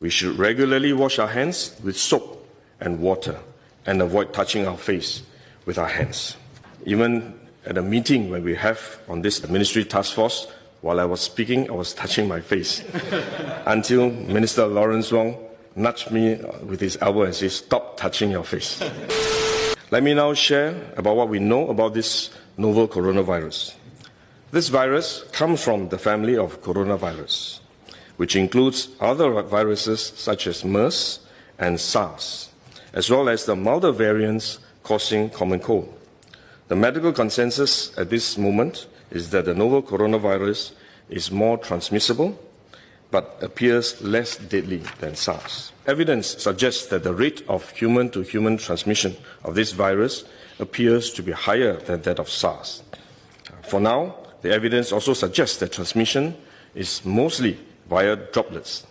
We should regularly wash our hands with soap and water and avoid touching our face with our hands. Even at a meeting when we have on this ministry task force, while I was speaking, I was touching my face until Minister Lawrence Wong nudged me with his elbow and said, "Stop touching your face." Let me now share about what we know about this novel coronavirus. This virus comes from the family of coronavirus, which includes other viruses such as MERS and SARS, as well as the milder variants causing common cold. The medical consensus at this moment is that the novel coronavirus is more transmissible but appears less deadly than SARS. Evidence suggests that the rate of human-to-human transmission of this virus appears to be higher than that of SARS. For now, the evidence also suggests that transmission is mostly via droplets.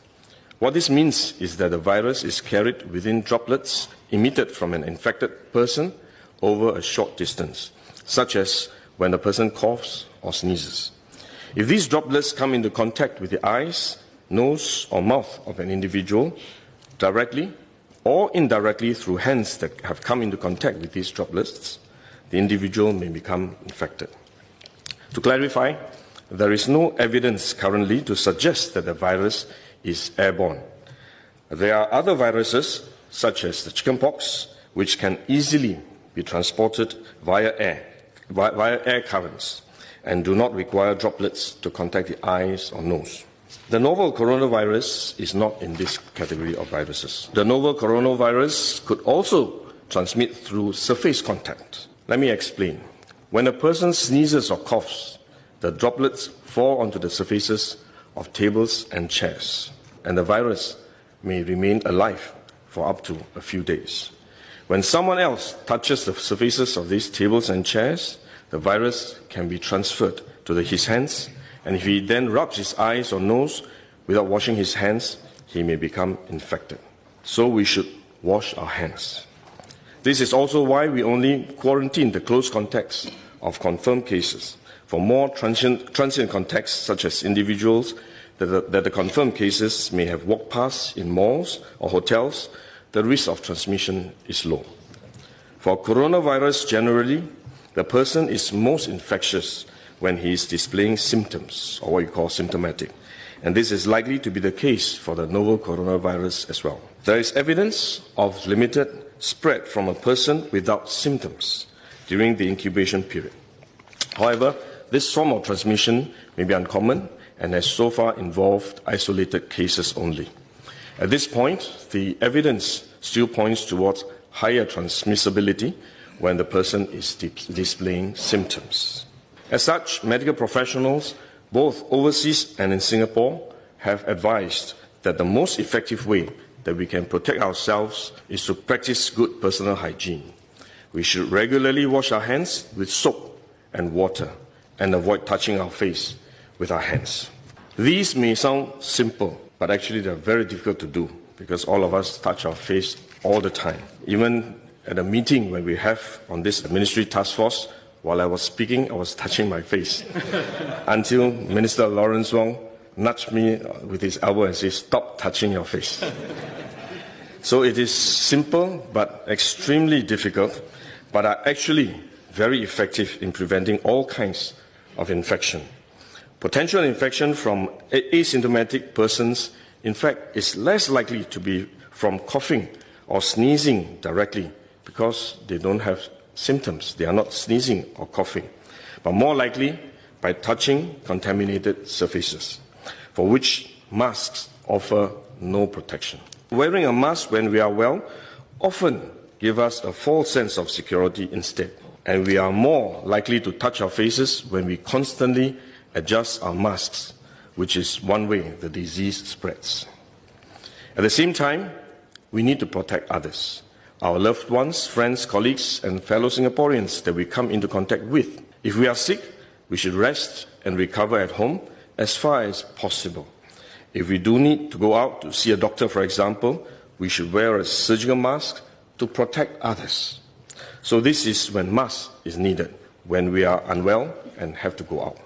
What this means is that the virus is carried within droplets emitted from an infected person over a short distance, such as when a person coughs or sneezes. If these droplets come into contact with the eyes, nose, or mouth of an individual, directly or indirectly through hands that have come into contact with these droplets, the individual may become infected. To clarify, there is no evidence currently to suggest that the virus is airborne. There are other viruses, such as the chickenpox, which can easily be transported via air currents and do not require droplets to contact the eyes or nose. The novel coronavirus is not in this category of viruses. The novel coronavirus could also transmit through surface contact. Let me explain. When a person sneezes or coughs, the droplets fall onto the surfaces of tables and chairs, and the virus may remain alive for up to a few days. When someone else touches the surfaces of these tables and chairs, the virus can be transferred to his hands, and if he then rubs his eyes or nose without washing his hands, he may become infected. So we should wash our hands. This is also why we only quarantine the close contacts of confirmed cases. For more transient contacts, such as individuals that the confirmed cases may have walked past in malls or hotels, the risk of transmission is low. For coronavirus generally, the person is most infectious when he is displaying symptoms, or what you call symptomatic. And this is likely to be the case for the novel coronavirus as well. There is evidence of limited spread from a person without symptoms during the incubation period. However, this form of transmission may be uncommon and has so far involved isolated cases only. At this point, the evidence still points towards higher transmissibility when the person is displaying symptoms. As such, medical professionals, both overseas and in Singapore, have advised that the most effective way that we can protect ourselves is to practice good personal hygiene. We should regularly wash our hands with soap and water and avoid touching our face with our hands. These may sound simple, but actually they're very difficult to do because all of us touch our face all the time. Even at a meeting when we have on this ministry task force, while I was speaking, I was touching my face until Minister Lawrence Wong nudged me with his elbow and said, "Stop touching your face." So it is simple but extremely difficult, but are actually very effective in preventing all kinds of infection. Potential infection from asymptomatic persons, in fact, is less likely to be from coughing or sneezing directly because they don't have symptoms. They are not sneezing or coughing, but more likely by touching contaminated surfaces, for which masks offer no protection. Wearing a mask when we are well often gives us a false sense of security instead, and we are more likely to touch our faces when we constantly adjust our masks, which is one way the disease spreads. At the same time, we need to protect others, our loved ones, friends, colleagues, and fellow Singaporeans that we come into contact with. If we are sick, we should rest and recover at home as far as possible. If we do need to go out to see a doctor, for example, we should wear a surgical mask to protect others. So this is when mask is needed, when we are unwell and have to go out.